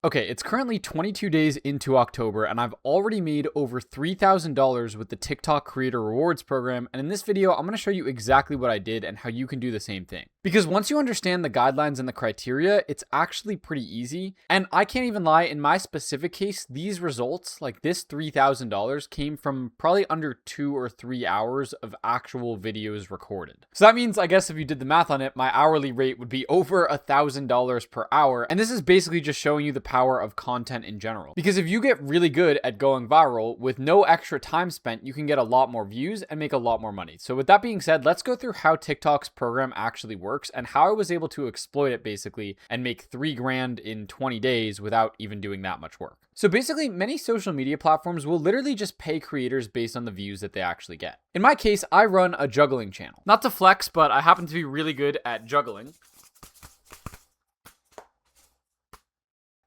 Okay, it's currently 22 days into October, and I've already made over $3,000 with the TikTok Creator Rewards program. And in this video, I'm going to show you exactly what I did and how you can do the same thing. Because once you understand the guidelines and the criteria, it's actually pretty easy. And I can't even lie, in my specific case, these results, like this $3,000, came from probably under 2 or 3 hours of actual videos recorded. So that means, I guess if you did the math on it, my hourly rate would be over $1,000 per hour. And this is basically just showing you the power of content in general. Because if you get really good at going viral with no extra time spent, you can get a lot more views and make a lot more money. So with that being said, let's go through how TikTok's program actually works and how I was able to exploit it basically and make 3 grand in 20 days without even doing that much work. So basically, many social media platforms will literally just pay creators based on the views that they actually get. In my case, I run a juggling channel. Not to flex, but I happen to be really good at juggling.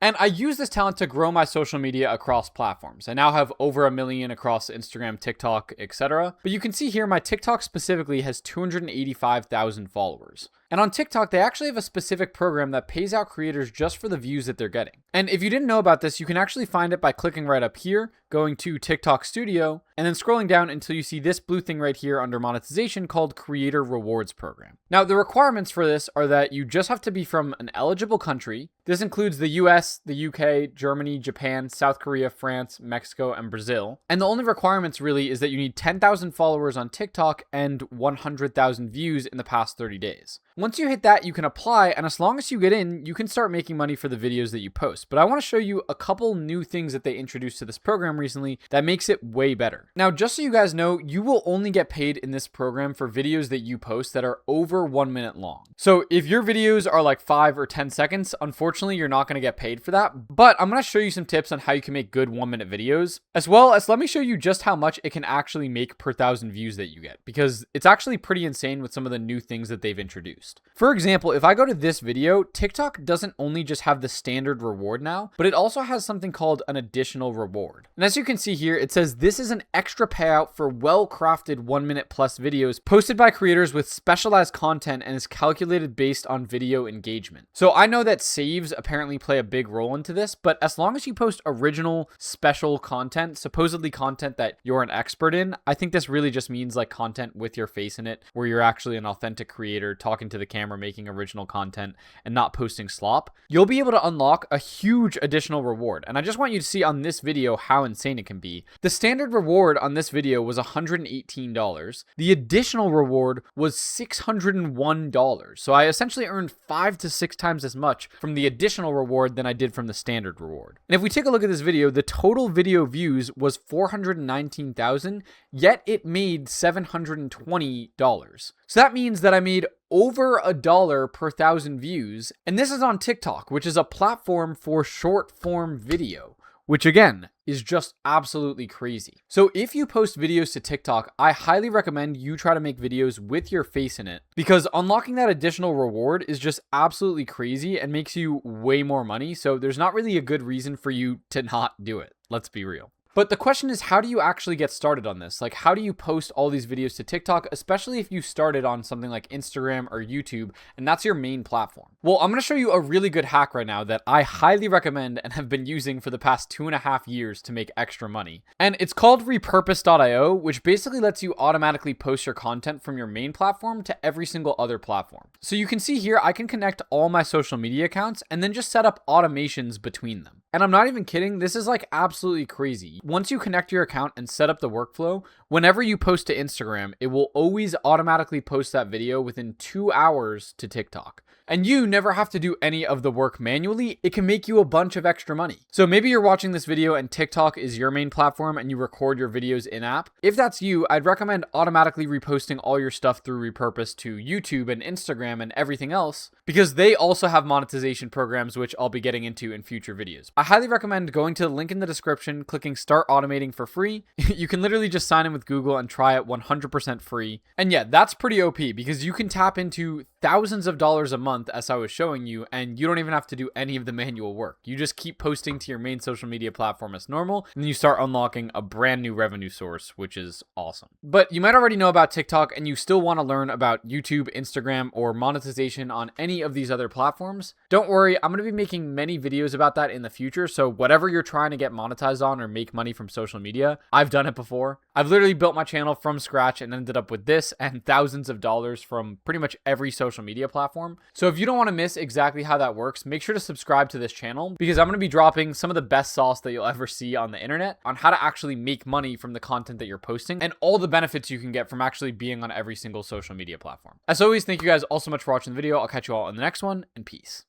And I use this talent to grow my social media across platforms. I now have over 1 million across Instagram, TikTok, etc. But you can see here, my TikTok specifically has 285,000 followers. And on TikTok, they actually have a specific program that pays out creators just for the views that they're getting. And if you didn't know about this, you can actually find it by clicking right up here, going to TikTok Studio, and then scrolling down until you see this blue thing right here under monetization called Creator Rewards Program. Now, the requirements for this are that you just have to be from an eligible country. This includes the US, the UK, Germany, Japan, South Korea, France, Mexico, and Brazil. And the only requirements really is that you need 10,000 followers on TikTok and 100,000 views in the past 30 days. Once you hit that, you can apply, and as long as you get in, you can start making money for the videos that you post. But I want to show you a couple new things that they introduced to this program recently that makes it way better. Now, just so you guys know, you will only get paid in this program for videos that you post that are over 1 minute long. So if your videos are like 5 or 10 seconds, unfortunately, you're not going to get paid for that. But I'm going to show you some tips on how you can make good 1 minute videos, as well as let me show you just how much it can actually make per 1,000 views that you get, because it's actually pretty insane with some of the new things that they've introduced. For example, if I go to this video, TikTok doesn't only just have the standard reward now, but it also has something called an additional reward. And as you can see here, it says this is an extra payout for well-crafted 1 minute plus videos posted by creators with specialized content and is calculated based on video engagement. So I know that saves apparently play a big role into this, but as long as you post original special content, supposedly content that you're an expert in, I think this really just means like content with your face in it, where you're actually an authentic creator talking to the camera, making original content and not posting slop, you'll be able to unlock a huge additional reward. And I just want you to see on this video how insane it can be. The standard reward on this video was $118. The additional reward was $601. So I essentially earned 5 to 6 times as much from the additional reward than I did from the standard reward. And if we take a look at this video, the total video views was 419,000, yet it made $720. So that means that I made over $1 per 1,000 views. And this is on TikTok, which is a platform for short form video, which again is just absolutely crazy. So if you post videos to TikTok, I highly recommend you try to make videos with your face in it, because unlocking that additional reward is just absolutely crazy and makes you way more money. So there's not really a good reason for you to not do it. Let's be real. But the question is, how do you actually get started on this? Like, how do you post all these videos to TikTok, especially if you started on something like Instagram or YouTube, and that's your main platform? Well, I'm going to show you a really good hack right now that I highly recommend and have been using for the past 2.5 years to make extra money. And it's called repurpose.io, which basically lets you automatically post your content from your main platform to every single other platform. So you can see here, I can connect all my social media accounts and then just set up automations between them. And I'm not even kidding, this is like absolutely crazy. Once you connect your account and set up the workflow, whenever you post to Instagram, it will always automatically post that video within 2 hours to TikTok. And you never have to do any of the work manually. It can make you a bunch of extra money. So maybe you're watching this video and TikTok is your main platform and you record your videos in-app. If that's you, I'd recommend automatically reposting all your stuff through Repurpose to YouTube and Instagram and everything else, because they also have monetization programs, which I'll be getting into in future videos. I highly recommend going to the link in the description, clicking start automating for free. You can literally just sign in with Google and try it 100% free. And yeah, that's pretty OP because you can tap into thousands of dollars a month month, as I was showing you, and you don't even have to do any of the manual work. You just keep posting to your main social media platform as normal, and then you start unlocking a brand new revenue source, which is awesome. But you might already know about TikTok and you still want to learn about YouTube, Instagram, or monetization on any of these other platforms. Don't worry, I'm going to be making many videos about that in the future, so whatever you're trying to get monetized on or make money from social media, I've done it before. I've literally built my channel from scratch and ended up with this and thousands of dollars from pretty much every social media platform. So if you don't want to miss exactly how that works, make sure to subscribe to this channel because I'm going to be dropping some of the best sauce that you'll ever see on the internet on how to actually make money from the content that you're posting and all the benefits you can get from actually being on every single social media platform. As always, thank you guys all so much for watching the video. I'll catch you all in the next one, and peace.